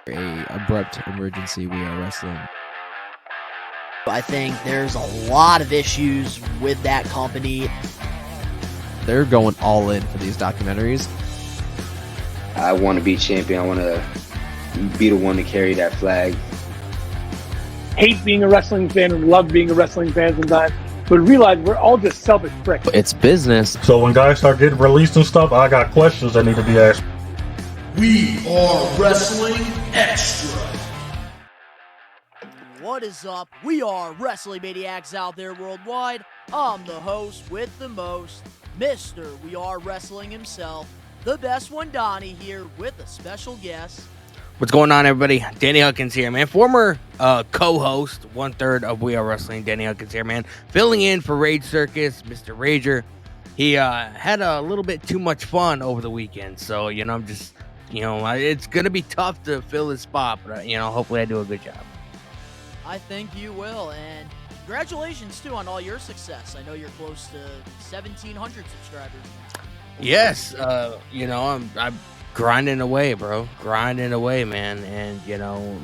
a abrupt emergency. We Are Wrestling. I think there's a lot of issues with that company. They're going all in for these documentaries. I want to be champion. I want to be the one to carry that flag. Hate being a wrestling fan and love being a wrestling fan sometimes, but realize we're all just selfish pricks. It's business. So when guys start getting released and stuff, I got questions that need to be asked. We are Wrestling Extra. What is up? We are Wrestling Maniacs out there worldwide. I'm the host with the most, Mr. We Are Wrestling himself, the best one, Donnie, here with a special guest. What's going on, everybody? Danny Huckins here, man. Former co-host, 1/3 of We Are Wrestling. Danny Huckins here, man. Filling in for Rage Circus, Mr. Rager. He had a little bit too much fun over the weekend, so, I'm just, it's going to be tough to fill his spot, but, hopefully I do a good job. I think you will, and congratulations, too, on all your success. I know you're close to 1,700 subscribers. Yes, I'm grinding away, bro. Grinding away, man. And,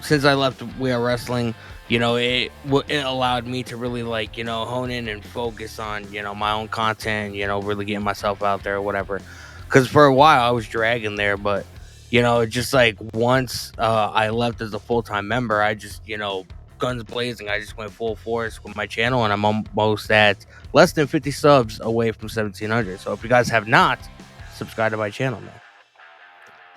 since I left We Are Wrestling, it allowed me to really, hone in and focus on, my own content, really getting myself out there or whatever. Because for a while I was dragging there, but, just once I left as a full-time member, I just, guns blazing. I just went full force with my channel, and I'm almost at less than 50 subs away from 1,700. So if you guys have not subscribed to my channel, man.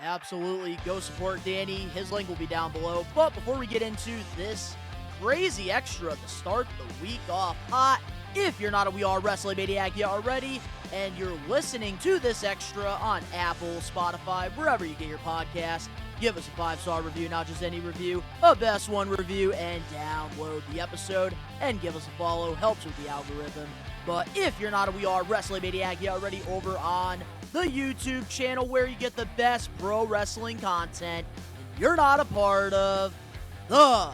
Absolutely. Go support Danny. His link will be down below. But before we get into this crazy extra to start the week off hot, if you're not a We Are Wrestling Maniac yet already, and you're listening to this extra on Apple, Spotify, wherever you get your podcast, give us a 5-star review, not just any review, a best one review, and download the episode, and give us a follow. Helps with the algorithm. But if you're not a We Are Wrestling Maniac yet already, over on the YouTube channel where you get the best pro wrestling content, and you're not a part of the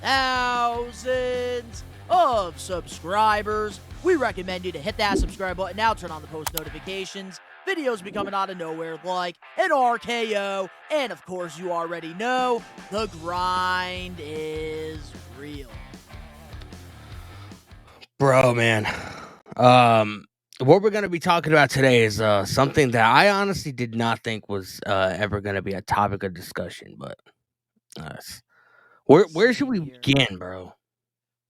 thousands of subscribers, we recommend you to hit that subscribe button now, turn on the post notifications. Videos be coming out of nowhere like an RKO, and of course you already know, the grind is real. Bro, man. What we're going to be talking about today is something that I honestly did not think was ever going to be a topic of discussion, but where should we begin, bro?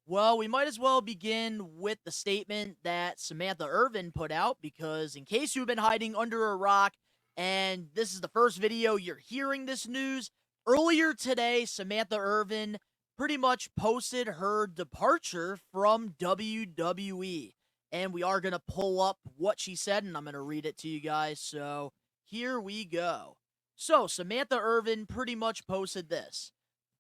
Well, we might as well begin with the statement that Samantha Irvin put out, because in case you've been hiding under a rock and this is the first video you're hearing this news, earlier today, Samantha Irvin pretty much posted her departure from WWE. And we are going to pull up what she said, and I'm going to read it to you guys. So here we go. So Samantha Irvin pretty much posted this.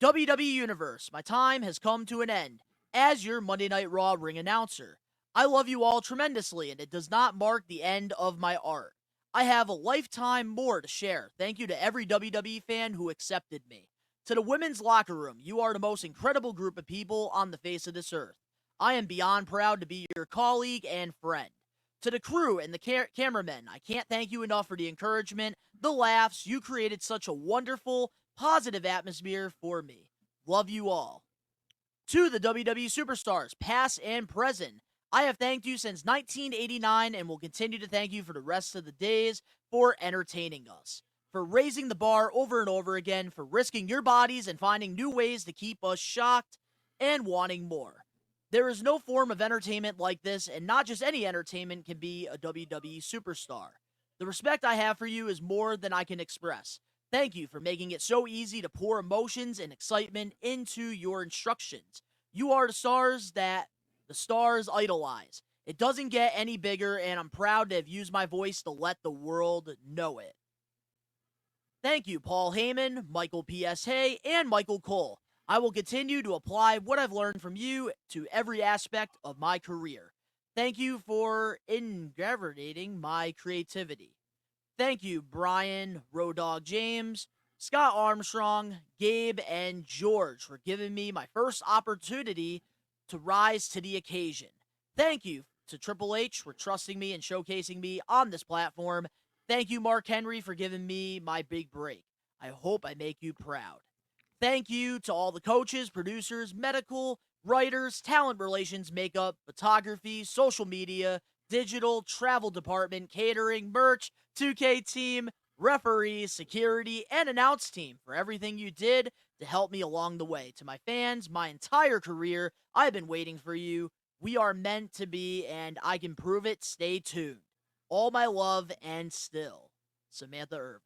WWE Universe, my time has come to an end as your Monday Night Raw ring announcer. I love you all tremendously, and it does not mark the end of my art. I have a lifetime more to share. Thank you to every WWE fan who accepted me. To the women's locker room, you are the most incredible group of people on the face of this earth. I am beyond proud to be your colleague and friend. To the crew and the cameramen, I can't thank you enough for the encouragement, the laughs. You created such a wonderful, positive atmosphere for me. Love you all. To the WWE superstars, past and present, I have thanked you since 1989 and will continue to thank you for the rest of the days for entertaining us, for raising the bar over and over again, for risking your bodies and finding new ways to keep us shocked and wanting more. There is no form of entertainment like this, and not just any entertainment can be a WWE superstar. The respect I have for you is more than I can express. Thank you for making it so easy to pour emotions and excitement into your instructions. You are the stars that the stars idolize. It doesn't get any bigger, and I'm proud to have used my voice to let the world know it. Thank you, Paul Heyman, Michael P.S. Hay, and Michael Cole. I will continue to apply what I've learned from you to every aspect of my career. Thank you for ingratiating my creativity. Thank you, Brian, Road Dogg James, Scott Armstrong, Gabe, and George for giving me my first opportunity to rise to the occasion. Thank you to Triple H for trusting me and showcasing me on this platform. Thank you, Mark Henry, for giving me my big break. I hope I make you proud. Thank you to all the coaches, producers, medical, writers, talent relations, makeup, photography, social media, digital, travel department, catering, merch, 2K team, referees, security, and announce team for everything you did to help me along the way. To my fans, my entire career, I've been waiting for you. We are meant to be, and I can prove it. Stay tuned. All my love, and still, Samantha Irvin.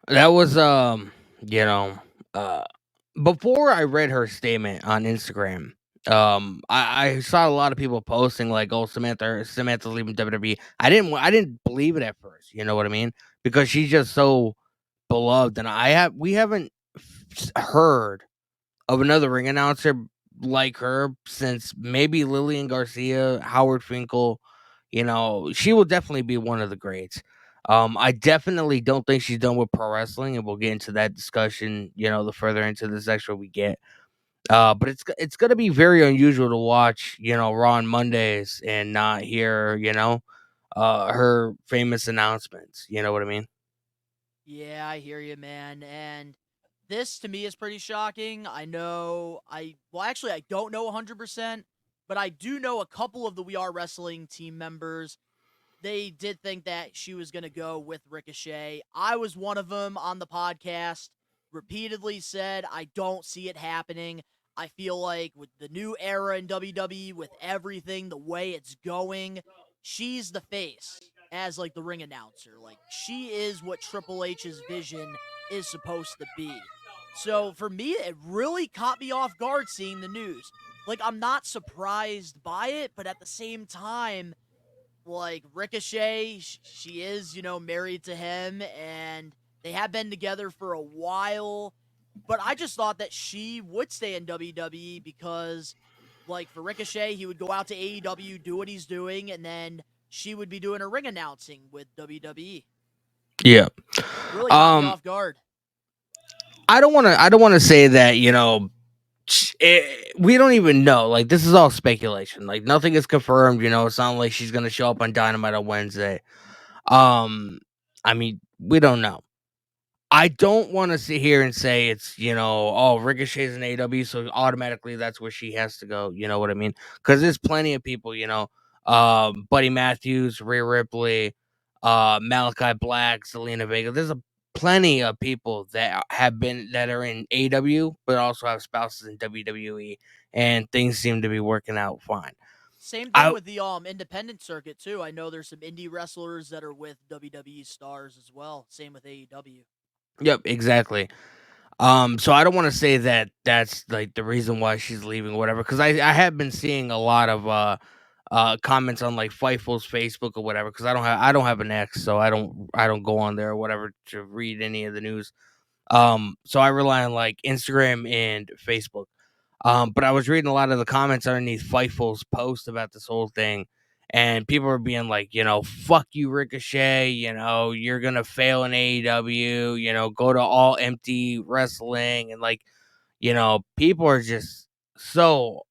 That was you know, uh before I read her statement on Instagram, I saw a lot of people posting like, "Oh, Samantha's leaving WWE." I didn't believe it at first. You know what I mean? Because she's just so beloved, and we haven't heard of another ring announcer like her since maybe Lillian Garcia, Howard Finkel. You know, she will definitely be one of the greats. I definitely don't think she's done with pro wrestling, and we'll get into that discussion. You know, the further into this extra we get. But it's gonna be very unusual to watch. You know, Raw on Mondays and not hear her famous announcements. You know what I mean? Yeah, I hear you, man. And this to me is pretty shocking. Actually, I don't know 100%, but I do know a couple of the We Are Wrestling team members. They did think that she was going to go with Ricochet. I was one of them on the podcast, repeatedly said, I don't see it happening. I feel like with the new era in WWE, with everything, the way it's going, she's the face as like the ring announcer. Like she is what Triple H's vision is supposed to be. So for me, it really caught me off guard seeing the news. Like I'm not surprised by it, but at the same time, like Ricochet, she is, married to him and they have been together for a while. But I just thought that she would stay in WWE because, like, for Ricochet, he would go out to AEW, do what he's doing, and then she would be doing her ring announcing with WWE. Yeah. Really caught me off guard. I don't want to say that, we don't even know. Like this is all speculation. Like nothing is confirmed. You know, it's not like she's gonna show up on Dynamite on Wednesday. Um, I mean, we don't know. I don't want to sit here and say it's oh Ricochet's an AW, so automatically that's where she has to go. You know what I mean? Because there's plenty of people. Buddy Matthews, Rhea Ripley, Malachi Black, Selena Vega. There's a plenty of people that are in AW, but also have spouses in WWE, and things seem to be working out fine. Same thing with the independent circuit too. I know there's some indie wrestlers that are with WWE stars as well. Same with AEW. Yep, exactly. So I don't want to say that that's like the reason why she's leaving or whatever, because I have been seeing a lot of comments on like Fightful's Facebook or whatever, because I don't have an X, so I don't go on there or whatever to read any of the news. So I rely on like Instagram and Facebook. But I was reading a lot of the comments underneath Fightful's post about this whole thing, and people are being like, fuck you, Ricochet, you're gonna fail in AEW, go to all empty wrestling, and like, people are just so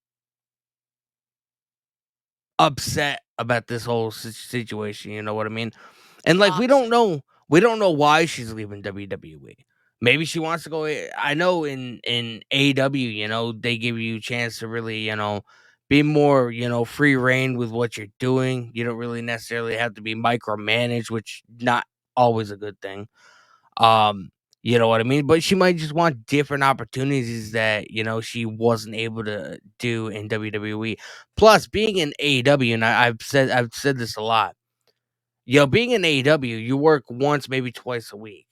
upset about this whole situation, you know what I mean? And like we don't know why she's leaving WWE. Maybe she wants to go. I know in AEW, they give you a chance to really, be more, free reign with what you're doing. You don't really necessarily have to be micromanaged, which not always a good thing. Um, you know what I mean? But she might just want different opportunities that, she wasn't able to do in WWE. Plus, being in AEW, and I've said this a lot. Being in AEW, you work once, maybe twice a week.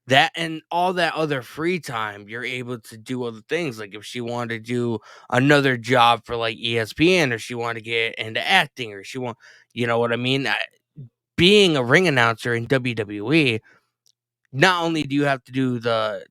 That and all that other free time, you're able to do other things. Like if she wanted to do another job for like ESPN, or she wanted to get into acting, or you know what I mean? Being a ring announcer in WWE, not only do you have to do the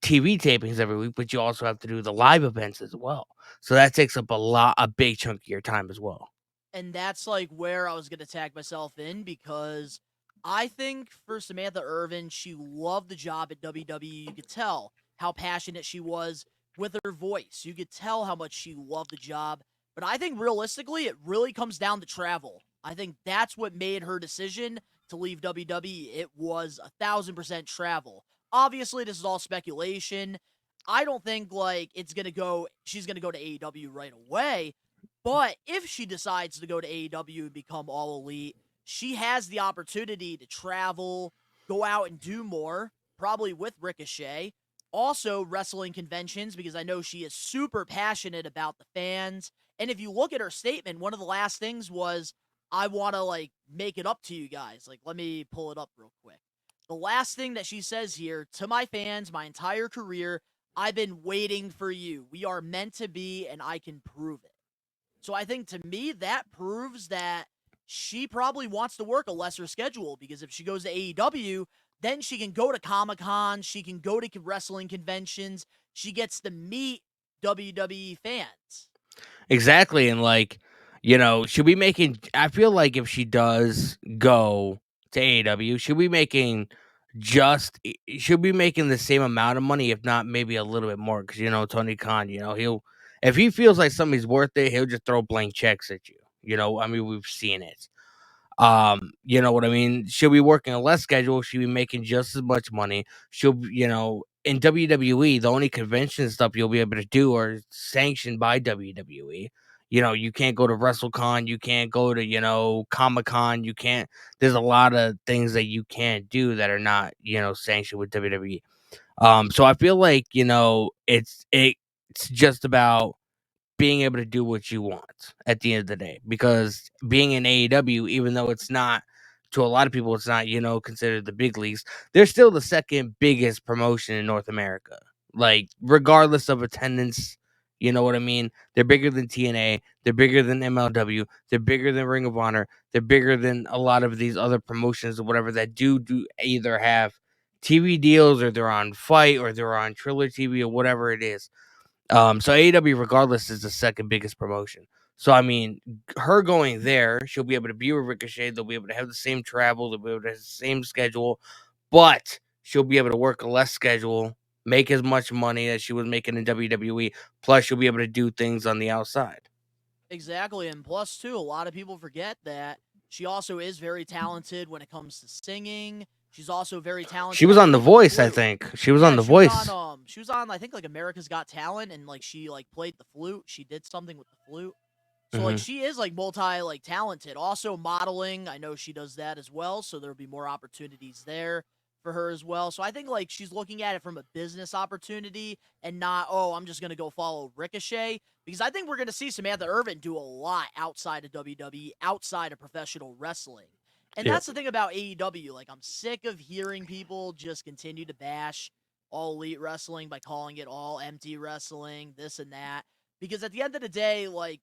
TV tapings every week, but you also have to do the live events as well. So that takes up a big chunk of your time as well. And that's like where I was going to tag myself in because I think for Samantha Irvin, she loved the job at WWE. You could tell how passionate she was with her voice. You could tell how much she loved the job. But I think realistically, it really comes down to travel. I think that's what made her decision to leave WWE. It was 1,000% travel. Obviously, this is all speculation. I don't think like she's gonna go to AEW right away. But if she decides to go to AEW and become all elite, she has the opportunity to travel, go out and do more, probably with Ricochet. Also, wrestling conventions, because I know she is super passionate about the fans. And if you look at her statement, one of the last things was, I want to like make it up to you guys. Like, let me pull it up real quick. The last thing that she says here, to my fans, my entire career, I've been waiting for you. We are meant to be, and I can prove it. So I think to me, that proves that she probably wants to work a lesser schedule, because if she goes to AEW, then she can go to Comic-Con, she can go to wrestling conventions, she gets to meet WWE fans. Exactly, and like, she'll be making. I feel like if she does go to AEW, she'll be making the same amount of money, if not maybe a little bit more. Because Tony Khan, he'll if he feels like something's worth it, he'll just throw blank checks at you. I mean, we've seen it. You know what I mean? She'll be working a less schedule. She'll be making just as much money. In WWE, the only convention stuff you'll be able to do are sanctioned by WWE. You can't go to WrestleCon. You can't go to, Comic Con. You can't. There's a lot of things that you can't do that are not, sanctioned with WWE. So I feel like, it's just about being able to do what you want at the end of the day. Because being in AEW, even though it's not, to a lot of people, it's not, considered the big leagues, they're still the second biggest promotion in North America. Like, regardless of attendance, you know what I mean? They're bigger than TNA, they're bigger than MLW, they're bigger than Ring of Honor, they're bigger than a lot of these other promotions or whatever that do either have TV deals, or they're on Fight, or they're on Triller TV, or whatever it is. So AEW, regardless, is the second biggest promotion. So I mean, her going there, she'll be able to be with Ricochet. They'll be able to have the same travel. They'll be able to have the same schedule, but she'll be able to work a less schedule, make as much money as she was making in WWE. Plus, she'll be able to do things on the outside. Exactly. And plus, too, a lot of people forget that she also is very talented when it comes to singing. She's also very talented. She was on The Voice, I think. She was on The Voice. She was on, I think, like America's Got Talent, and like she like played the flute. She did something with the flute. So like she is like multi talented. Also modeling, I know she does that as well. So there'll be more opportunities there for her as well. So I think like she's looking at it from a business opportunity and not, oh, I'm just gonna go follow Ricochet, because I think we're gonna see Samantha Irvin do a lot outside of WWE, outside of professional wrestling. And that's the thing about AEW. Like, I'm sick of hearing people just continue to bash All Elite Wrestling by calling it all empty wrestling, this and that. Because at the end of the day, like,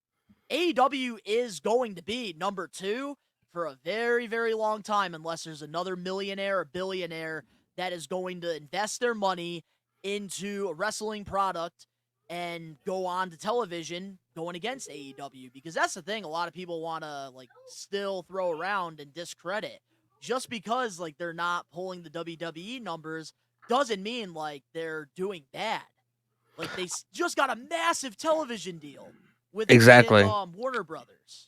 AEW is going to be number 2 for a very, very long time, unless there's another millionaire or billionaire that is going to invest their money into a wrestling product and go on to television going against AEW. Because that's the thing, a lot of people want to like still throw around and discredit. Just because like they're not pulling the WWE numbers doesn't mean like they're doing bad. Like, they just got a massive television deal with Warner Brothers.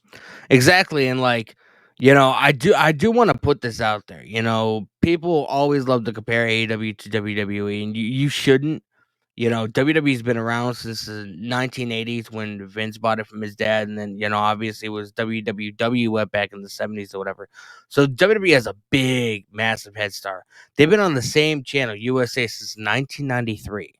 Exactly. And like, I do want to put this out there. People always love to compare AEW to WWE, and you shouldn't. WWE's been around since the 1980s when Vince bought it from his dad, and then obviously it was WWF back in the 70s or whatever. So WWE has a big, massive head start. They've been on the same channel, USA, since 1993.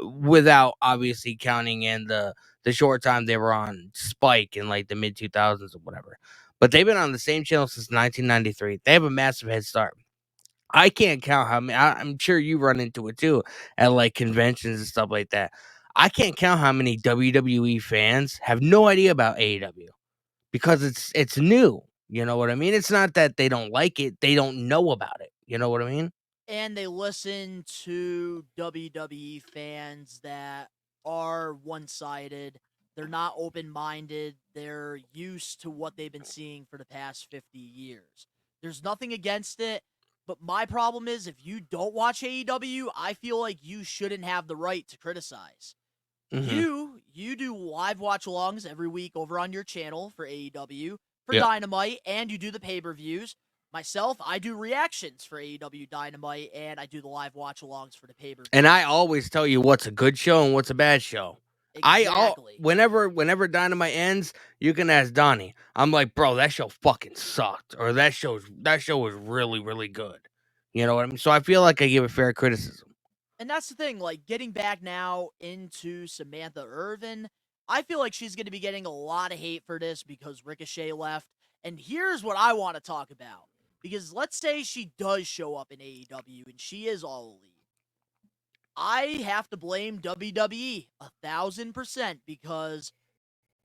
Without obviously counting in the short time they were on Spike in like the mid 2000s or whatever. But they've been on the same channel since 1993. They have a massive head start. I can't count how many. I'm sure you run into it too at like conventions and stuff like that. I can't count how many WWE fans have no idea about AEW because it's new. You know what I mean? It's not that they don't like it; they don't know about it. You know what I mean? And they listen to WWE fans that are one-sided. They're not open-minded. They're used to what they've been seeing for the past 50 years. There's nothing against it. But my problem is, if you don't watch AEW, I feel like you shouldn't have the right to criticize. You do live watch-alongs every week over on your channel for AEW, for Dynamite, and you do the pay-per-views. myself, I do reactions for AEW Dynamite, and I do the live watch-alongs for the pay-per-view. And I always tell you what's a good show and what's a bad show. Exactly. Whenever Dynamite ends, you can ask Donnie. I'm like, bro, that show fucking sucked, or that show was really, really good. You know what I mean? So I feel like I give it fair criticism. And that's the thing, like, getting back now into Samantha Irvin, I feel like she's going to be getting a lot of hate for this because Ricochet left. And here's what I want to talk about. Because let's say she does show up in AEW and she is all elite. I have to blame WWE 1,000% because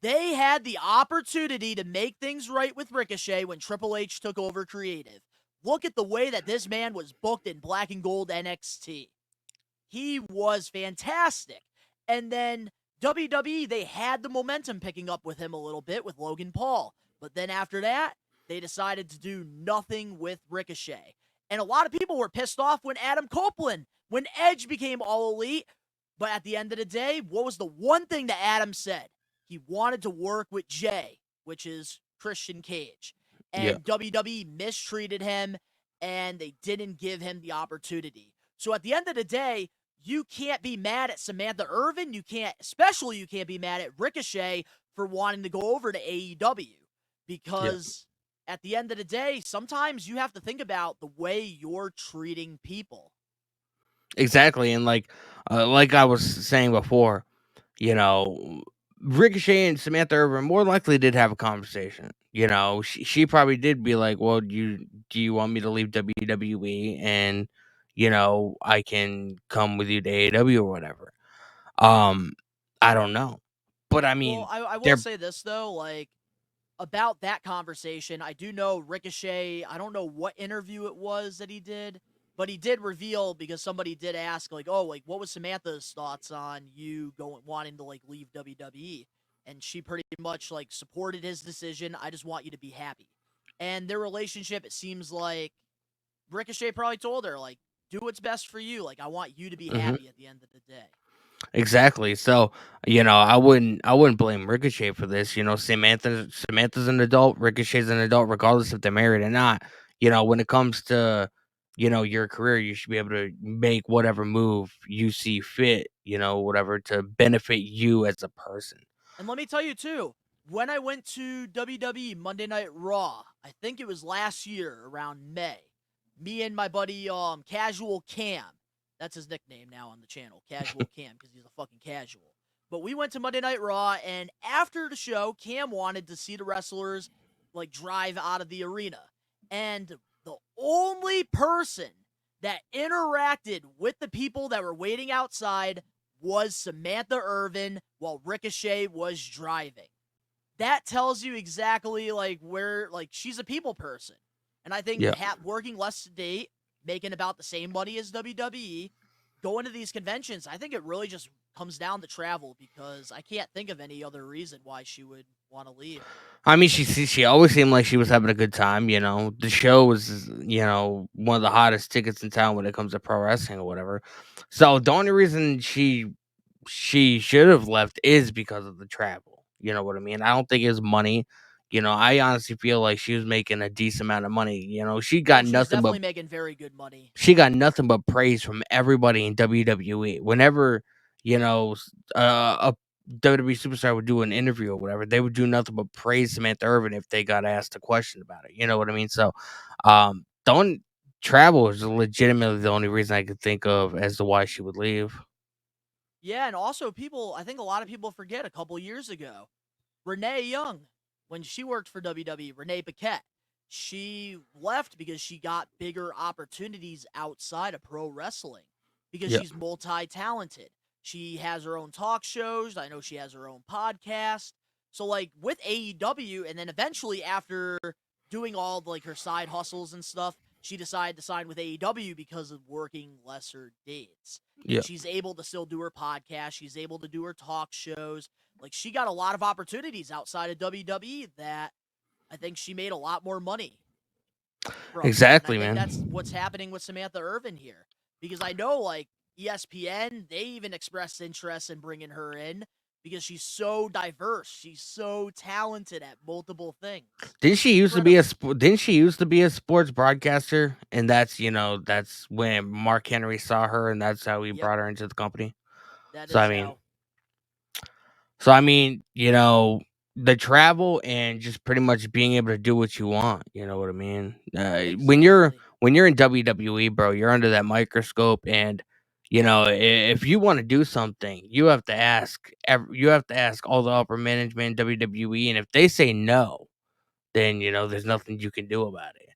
they had the opportunity to make things right with Ricochet when Triple H took over creative. Look at the way that this man was booked in Black and Gold NXT. He was fantastic. And then WWE, they had the momentum picking up with him a little bit with Logan Paul. But then after that, they decided to do nothing with Ricochet. And a lot of people were pissed off when when Edge became all elite. But at the end of the day, what was the one thing that Adam said? He wanted to work with Jay, which is Christian Cage. And WWE mistreated him, and they didn't give him the opportunity. So at the end of the day, you can't be mad at Samantha Irvin. You can't be mad at Ricochet for wanting to go over to AEW. Because at the end of the day, sometimes you have to think about the way you're treating people. Exactly, and like I was saying before, you know, Ricochet and Samantha Irvin more likely did have a conversation. You know, she probably did be like, "Well, do you want me to leave WWE and I can come with you to AEW or whatever?" I don't know, but I mean, Well, I will they're say this though, like about that conversation, I do know Ricochet. I don't know what interview it was that he did, but he did reveal because somebody did ask, like, "Oh, like what was Samantha's thoughts on you wanting to like leave WWE?" And she pretty much like supported his decision. I just want you to be happy. And their relationship, it seems like Ricochet probably told her, like, "Do what's best for you. Like, I want you to be Mhm. happy at the end of the day." Exactly. So, I wouldn't blame Ricochet for this. Samantha's an adult, Ricochet's an adult, regardless if they're married or not. When it comes to, your career, you should be able to make whatever move you see fit, whatever to benefit you as a person. And let me tell you too, when I went to WWE Monday Night Raw, I think it was last year around May, me and my buddy Casual Cam, that's his nickname now on the channel, Casual Cam, because he's a fucking casual. But we went to Monday Night Raw, and after the show, Cam wanted to see the wrestlers like drive out of the arena. And the only person that interacted with the people that were waiting outside was Samantha Irvin while Ricochet was driving. That tells you exactly like where like she's a people person. And I think Yeah. working less to date, making about the same money as WWE, going to these conventions, I think it really just comes down to travel because I can't think of any other reason why she would want to leave. I mean, she always seemed like she was having a good time. The show was one of the hottest tickets in town when it comes to pro wrestling or whatever. So the only reason she should have left is because of the travel. You know what I mean? I don't think it's money. I honestly feel like she was making a decent amount of money. She Oh, got she's nothing but definitely making very good money. praise from everybody in WWE. Whenever a WWE superstar would do an interview or whatever, they would do nothing but praise Samantha Irvin if they got asked a question about it. You know what I mean? So, don't travel is legitimately the only reason I could think of as to why she would leave. Yeah, and also I think a lot of people forget a couple years ago, Renee Young, when she worked for WWE, Renee Paquette, she left because she got bigger opportunities outside of pro wrestling because Yeah. she's multi-talented. She has her own talk shows. I know she has her own podcast. So like with AEW, and then eventually after doing all like her side hustles and stuff, she decided to sign with AEW because of working lesser dates. Yeah. And she's able to still do her podcast. She's able to do her talk shows. Like she got a lot of opportunities outside of WWE that I think she made a lot more money from. Exactly, And I think man. that's what's happening with Samantha Irvin here. Because I know like ESPN, they even expressed interest in bringing her in. because she's so diverse. She's so talented at multiple things. Didn't she used to be Didn't she used to be a sports broadcaster? And that's that's when Mark Henry saw her, and that's how he Yep. brought her into the company. That So is I mean, how. so I mean, the travel and just pretty much being able to do what you want. You know what I mean? When Exactly. you're in WWE, bro, you're under that microscope, and if you want to do something, you have to ask. You have to ask all the upper management in WWE, and if they say no, then there's nothing you can do about it.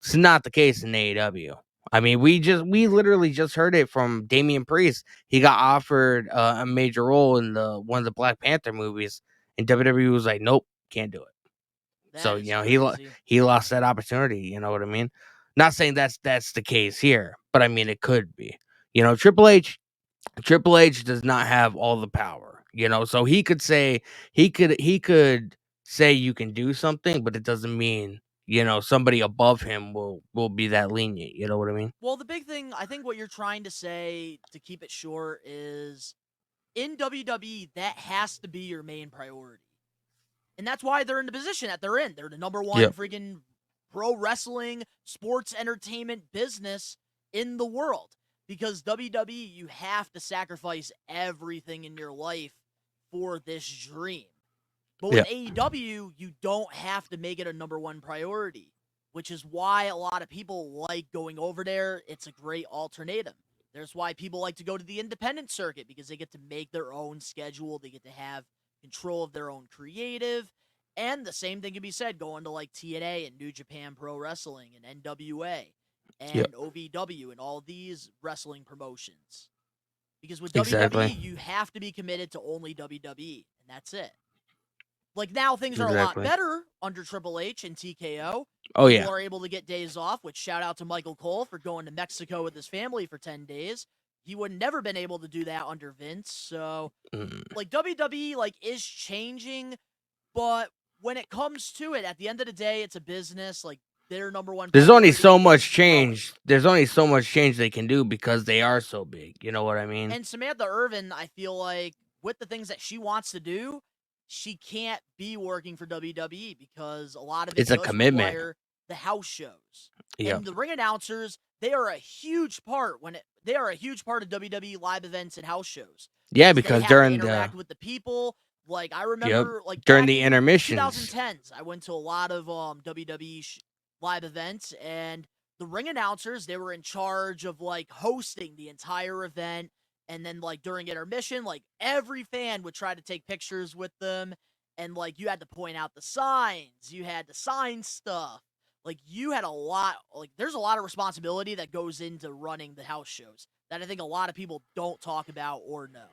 It's not the case in AEW. I mean, we literally just heard it from Damian Priest. He got offered a major role in one of the Black Panther movies, and WWE was like, "Nope, can't do it." So That is crazy. he lost that opportunity. You know what I mean? Not saying that's the case here, but I mean it could be. Triple H does not have all the power. So he could say he could say you can do something, but it doesn't mean somebody above him will be that lenient. You know what I mean? Well, the big thing, I think what you're trying to say, to keep it short, is in WWE, that has to be your main priority. And that's why they're in the position that they're in. They're the number one freaking pro wrestling, sports entertainment business in the world. Because WWE, you have to sacrifice everything in your life for this dream. But with AEW, you don't have to make it a number one priority, which is why a lot of people like going over there. It's a great alternative. There's why people like to go to the independent circuit, because they get to make their own schedule. They get to have control of their own creative. And the same thing can be said going to like TNA and New Japan Pro Wrestling and NWA and OVW and all these wrestling promotions. Because with WWE, you have to be committed to only WWE, and that's it. Like now things are a lot better under Triple H and TKO. Oh, People are able to get days off, which shout out to Michael Cole for going to Mexico with his family for 10 days. He would never been able to do that under Vince. So like WWE is changing, but when it comes to it, at the end of the day, it's a business. Like their number one. There's only so much change. There's only so much change they can do because they are so big. You know what I mean? And Samantha Irvin, I feel like with the things that she wants to do, she can't be working for WWE because a lot of it It's a commitment. Require the house shows. And the ring announcers, they are a huge part of WWE live events and house shows. Yeah, because during interact with the people. Like I remember, like during the intermissions, 2010s, I went to a lot of WWE live events, and the ring announcers, they were in charge of like hosting the entire event. And then, like, during intermission, like, every fan would try to take pictures with them. And, like, you had to point out the signs. You had to sign stuff. Like, you had there's a lot of responsibility that goes into running the house shows that I think a lot of people don't talk about or know.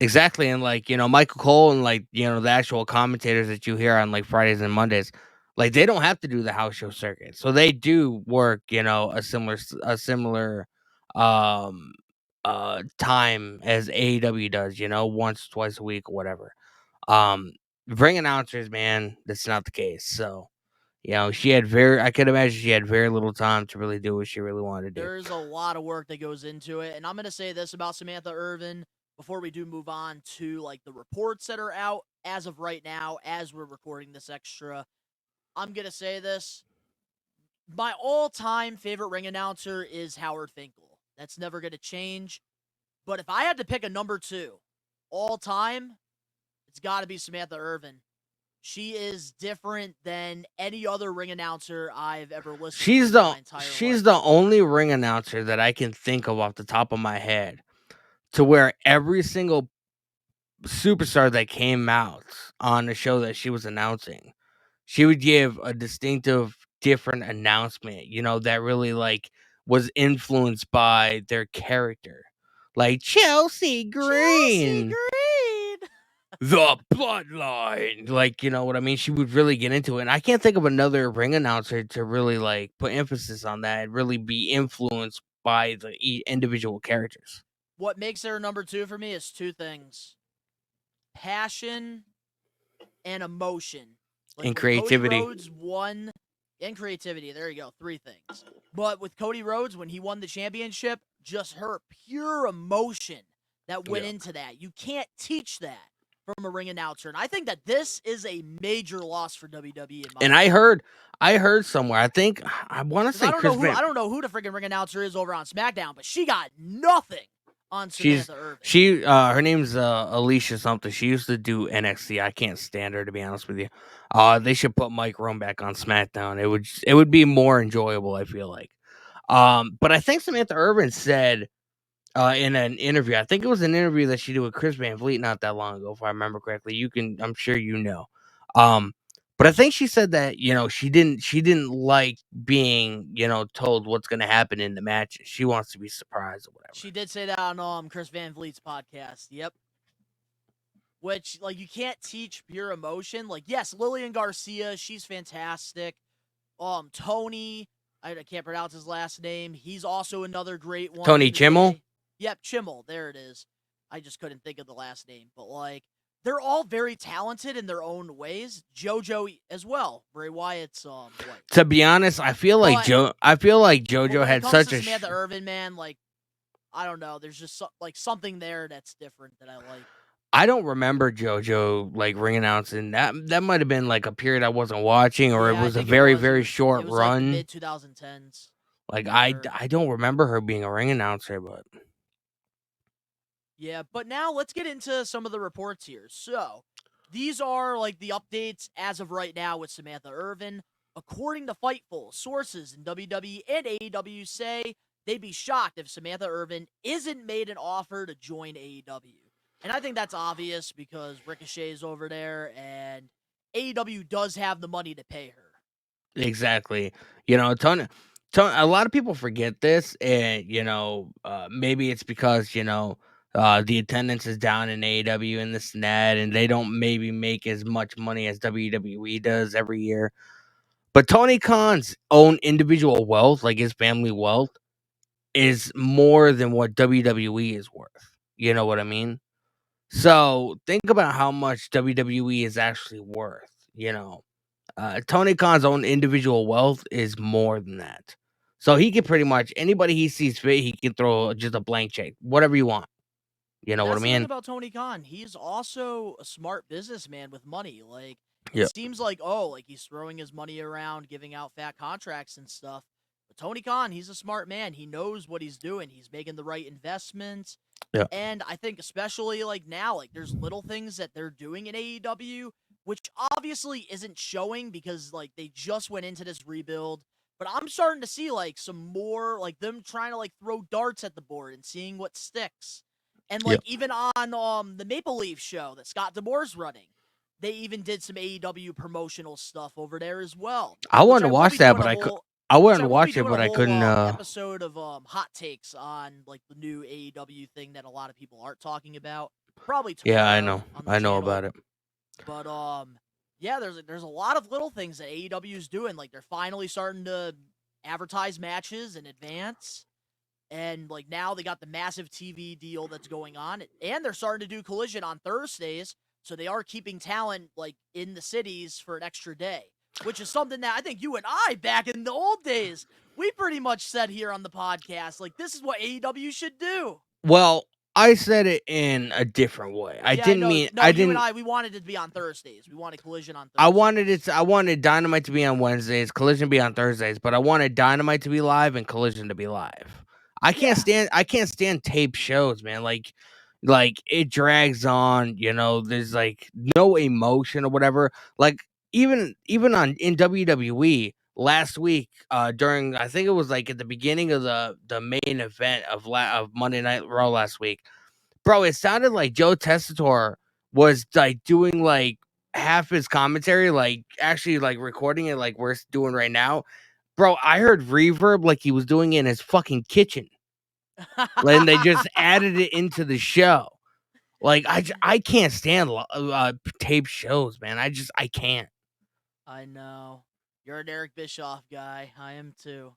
Exactly. And, like, Michael Cole and, like, the actual commentators that you hear on, like, Fridays and Mondays, like, they don't have to do the house show circuit. So they do work, a similar, time as AEW does, once, twice a week or whatever. Ring announcers, man, that's not the case. So, I could imagine she had very little time to really do what she really wanted to do. There's a lot of work that goes into it. And I'm going to say this about Samantha Irvin before we do move on to like the reports that are out as of right now, as we're recording this extra. I'm going to say this. My all-time favorite ring announcer is Howard Finkel. That's never going to change. But if I had to pick a number 2 all time, it's got to be Samantha Irvin. She is different than any other ring announcer I've ever listened to. She's the only ring announcer that I can think of off the top of my head to where every single superstar that came out on the show that she was announcing, she would give a distinctive different announcement, that really like was influenced by their character. Like Chelsea Green. The bloodline. Like, you know what I mean? She would really get into it. And I can't think of another ring announcer to really like put emphasis on that and really be influenced by the individual characters. What makes her number 2 for me is 2 things. Passion and emotion. Like and creativity. Cody Rhodes won, and creativity. There you go. 3 things. But with Cody Rhodes, when he won the championship, just her pure emotion that went into that. You can't teach that. from a ring announcer. And I think that this is a major loss for WWE. And I heard somewhere. I want to Because say Chris Van. I don't know who the freaking ring announcer is over on SmackDown, but she got nothing on She's Samantha Irvin. her name's Alicia something. She used to do NXT. I can't stand her, to be honest with you. They should put Mike Rome back on SmackDown. It would be more enjoyable, I feel like. But I think Samantha Irvin said in an interview, I think it was an interview that she did with Chris Van Vliet not that long ago, if I remember correctly. I'm sure you know. But I think she said that, she didn't like being, told what's going to happen in the match. She wants to be surprised or whatever. She did say that on Chris Van Vliet's podcast. Yep. Which, like, you can't teach pure emotion. Like, yes, Lillian Garcia, she's fantastic. Tony, I can't pronounce his last name. He's also another great one. Tony Chimmel? Yep, Chimmel. There it is. I just couldn't think of the last name. But, like, they're all very talented in their own ways. JoJo as well. Bray Wyatt's wife. To be honest, I feel like JoJo had such a Samantha Irvin, man, like, I don't know. There's just something there that's different that I like. I don't remember JoJo like ring announcing. That might have been like a period I wasn't watching, or it was a very, very short run. Like mid 2010s. Like I don't remember her being a ring announcer, but yeah. But now let's get into some of the reports here. So these are like the updates as of right now with Samantha Irvin. According to Fightful, sources in WWE and AEW say they'd be shocked if Samantha Irvin isn't made an offer to join AEW. And I think that's obvious because Ricochet's over there and AEW does have the money to pay her. Exactly. Tony, a lot of people forget this, and maybe it's because the attendance is down in AEW and this and that, and they don't maybe make as much money as WWE does every year. But Tony Khan's own individual wealth, like his family wealth, is more than what WWE is worth. You know what I mean? So think about how much WWE is actually worth. Tony Khan's own individual wealth is more than that. So he can pretty much anybody he sees fit, he can throw just a blank check, whatever you want. You know what I That's the mean? thing about Tony Khan. He's also a smart businessman with money. Like Yeah. it seems like he's throwing his money around, giving out fat contracts and stuff. But Tony Khan, he's a smart man. He knows what he's doing. He's making the right investments. Yeah. And I think especially like now, like there's little things that they're doing in AEW, which obviously isn't showing because like they just went into this rebuild. But I'm starting to see like some more like them trying to like throw darts at the board and seeing what sticks. And like even on the Maple Leaf show that Scott D'Amore's running, they even did some AEW promotional stuff over there as well. I wanted to watch that, but I wanted to watch it, but I couldn't. Episode of hot takes on like the new AEW thing that a lot of people aren't talking about. Probably tomorrow. Yeah, I know about it. But yeah, there's a lot of little things that AEW is doing. Like they're finally starting to advertise matches in advance. And like now they got the massive TV deal that's going on, and they're starting to do Collision on Thursdays, so they are keeping talent like in the cities for an extra day, which is something that I think you and I back in the old days we pretty much said here on the podcast. Like this is what AEW should do. Well, I said it in a different way. I didn't mean I didn't. You and I, we wanted it to be on Thursdays. We wanted Collision on Thursdays. I wanted Dynamite to be on Wednesdays, Collision to be on Thursdays, but I wanted Dynamite to be live and Collision to be live. I can't stand tape shows, man. Like it drags on, there's like no emotion or whatever. Like even in WWE last week, during I think it was like at the beginning of the main event of Monday Night Raw last week, bro, it sounded like Joe Tessitore was like doing like half his commentary, like actually like recording it like we're doing right now. Bro, I heard reverb like he was doing it in his fucking kitchen. And they just added it into the show. Like I can't stand tape shows, man. I can't. I know. You're an Eric Bischoff guy. I am too.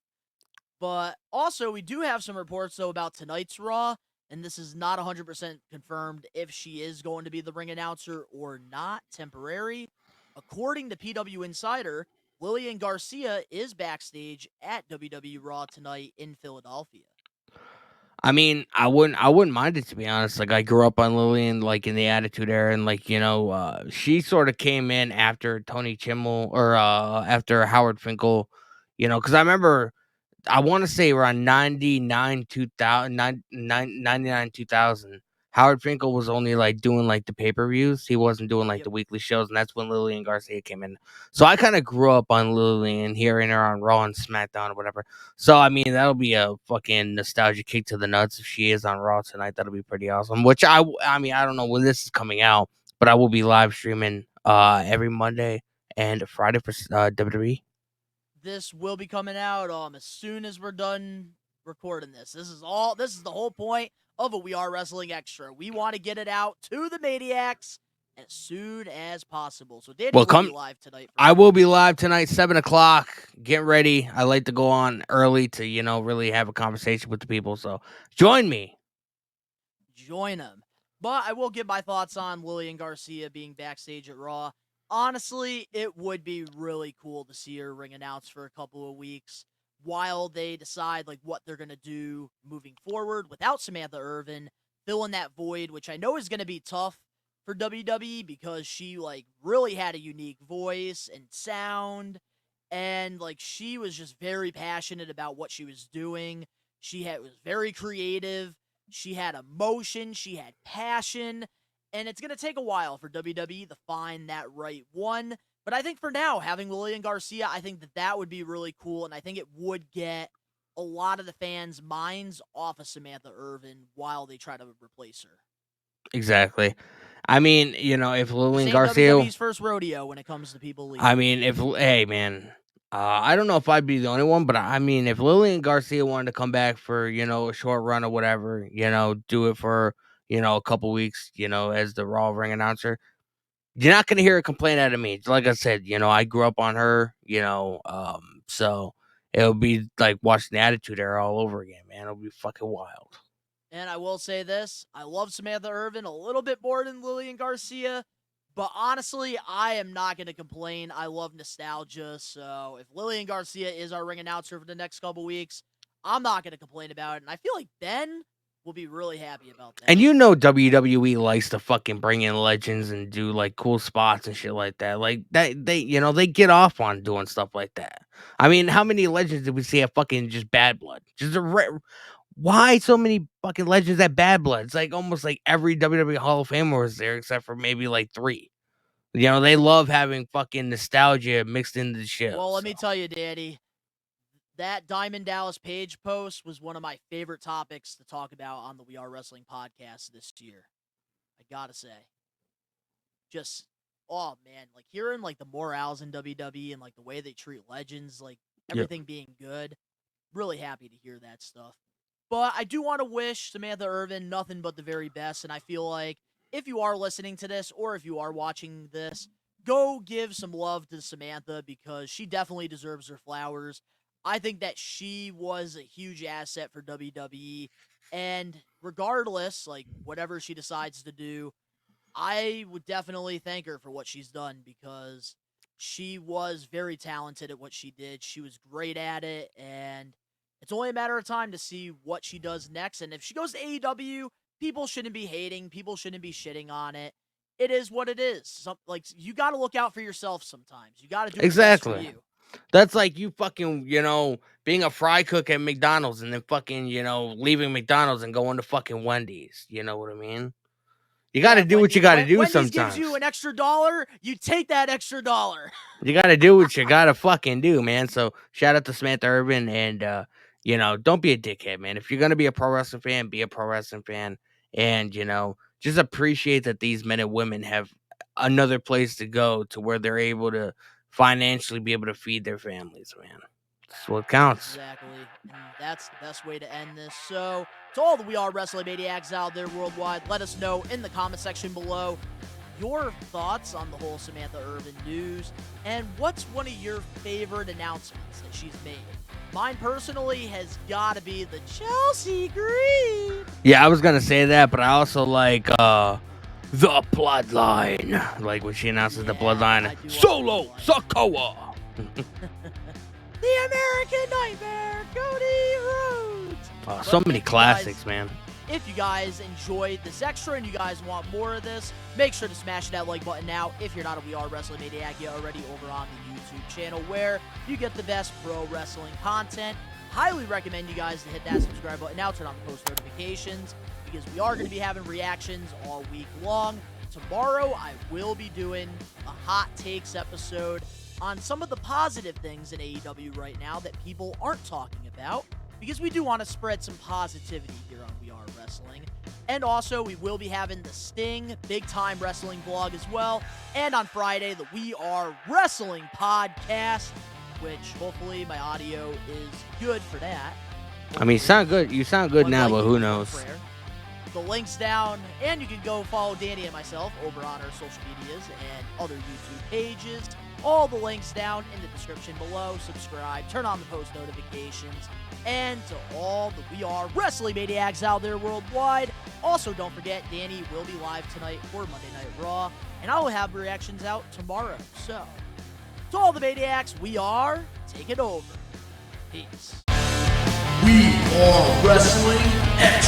But also, we do have some reports though about tonight's Raw, and this is not 100% confirmed if she is going to be the ring announcer or not, temporary. According to PW Insider, Lillian Garcia is backstage at WWE Raw tonight in Philadelphia. I mean, I wouldn't mind it, to be honest. Like, I grew up on Lillian, like, in the Attitude Era, and, like, she sort of came in after Tony Chimmel, or after Howard Finkel, because I remember, I want to say around 99, 2000, 99, 2000. Howard Finkel was only like doing like the pay-per-views. He wasn't doing like Yep. the weekly shows, and that's when Lillian Garcia came in. So I kind of grew up on Lillian, hearing her on Raw and SmackDown or whatever. So I mean, that'll be a fucking nostalgia kick to the nuts if she is on Raw tonight. That'll be pretty awesome. Which I mean, I don't know when this is coming out, but I will be live streaming every Monday and Friday for WWE. This will be coming out as soon as we're done recording this. This is the whole point of a We Are Wrestling Extra. We want to get it out to the Maniacs as soon as possible. So Danny will be live tonight. I will be live tonight, 7:00. Get ready. I like to go on early to, really have a conversation with the people. So join me. Join them. But I will give my thoughts on Lillian Garcia being backstage at Raw. Honestly, it would be really cool to see her ring announce for a couple of weeks while they decide like what they're going to do moving forward without Samantha Irvin, fill in that void, which I know is going to be tough for WWE because she like really had a unique voice and sound, and like she was just very passionate about what she was doing. Was very creative. She had emotion, she had passion, and it's going to take a while for WWE to find that right one. But I think for now, having Lillian Garcia, I think that would be really cool, and I think it would get a lot of the fans' minds off of Samantha Irvin while they try to replace her. Exactly. I mean, if Lillian Garcia... WWE's first rodeo when it comes to people leaving. I mean, hey, man, I don't know if I'd be the only one, but I mean, if Lillian Garcia wanted to come back for, a short run or whatever, do it for, a couple weeks, as the Raw ring announcer, you're not going to hear a complaint out of me. Like I said, I grew up on her, so it'll be like watching the Attitude Era all over again, man. It'll be fucking wild. And I will say this, I love Samantha Irvin a little bit more than Lillian Garcia, but honestly, I am not going to complain. I love nostalgia, so if Lillian Garcia is our ring announcer for the next couple weeks, I'm not going to complain about it, and I feel like Ben will be really happy about that. And WWE likes to fucking bring in legends and do like cool spots and shit like that. Like that, they get off on doing stuff like that. I mean, how many legends did we see at fucking just Bad Blood? Why so many fucking legends at Bad Blood? It's like almost like every WWE Hall of Famer was there except for maybe like 3. They love having fucking nostalgia mixed into the shit. Well, let me tell you, Daddy, that Diamond Dallas Page post was one of my favorite topics to talk about on the We Are Wrestling podcast this year. I gotta say. Just, oh man, like hearing like the morals in WWE and like the way they treat legends, like everything being good. Really happy to hear that stuff. But I do want to wish Samantha Irvin nothing but the very best, and I feel like if you are listening to this or if you are watching this, go give some love to Samantha because she definitely deserves her flowers. I think that she was a huge asset for WWE, and regardless, like, whatever she decides to do, I would definitely thank her for what she's done because she was very talented at what she did. She was great at it, and it's only a matter of time to see what she does next. And if she goes to AEW, people shouldn't be hating. People shouldn't be shitting on it. It is what it is. You got to look out for yourself sometimes. You got to do exactly what's best for you. That's like you fucking, being a fry cook at McDonald's and then fucking, leaving McDonald's and going to fucking Wendy's. You know what I mean? You got to do what you got to do Wendy's sometimes. Wendy's gives you an extra $1, you take that extra $1. You got to do what you got to fucking do, man. So shout out to Samantha Irvin and, don't be a dickhead, man. If you're going to be a pro wrestling fan, be a pro wrestling fan. And, just appreciate that these men and women have another place to go to where they're able to financially be able to feed their families, man. That's what counts. Exactly. And that's the best way to end this. So, to all the We Are Wrestling Maniacs out there worldwide, let us know in the comment section below your thoughts on the whole Samantha Irvin news and what's one of your favorite announcements that she's made. Mine personally has got to be the Chelsea Green. Yeah, I was going to say that, but I also like the Bloodline. Like when she announces the Bloodline. Solo Sikoa. The American Nightmare, Cody Rhodes. So many if you classics, guys- man. If you guys enjoyed this extra and you guys want more of this, make sure to smash that like button now. If you're not a We Are Wrestling Maniac yet already, over on the YouTube channel where you get the best pro wrestling content. Highly recommend you guys to hit that subscribe button now, turn on the post notifications, because we are going to be having reactions all week long. Tomorrow, I will be doing a hot takes episode on some of the positive things in AEW right now that people aren't talking about, because we do want to spread some positivity here on We Are Wrestling. And also, we will be having the Sting Big Time Wrestling vlog as well. And on Friday, the We Are Wrestling podcast, which hopefully my audio is good for that. I mean, you sound good now, Like but you who do knows? prayer. The link's down, and you can go follow Danny and myself over on our social medias and other YouTube pages. All the links down in the description below. Subscribe, turn on the post notifications, and to all the We Are Wrestling Maniacs out there worldwide. Also, don't forget, Danny will be live tonight for Monday Night Raw, and I will have reactions out tomorrow. So, to all the Maniacs, we are taking over. Peace. We are Wrestling Extra.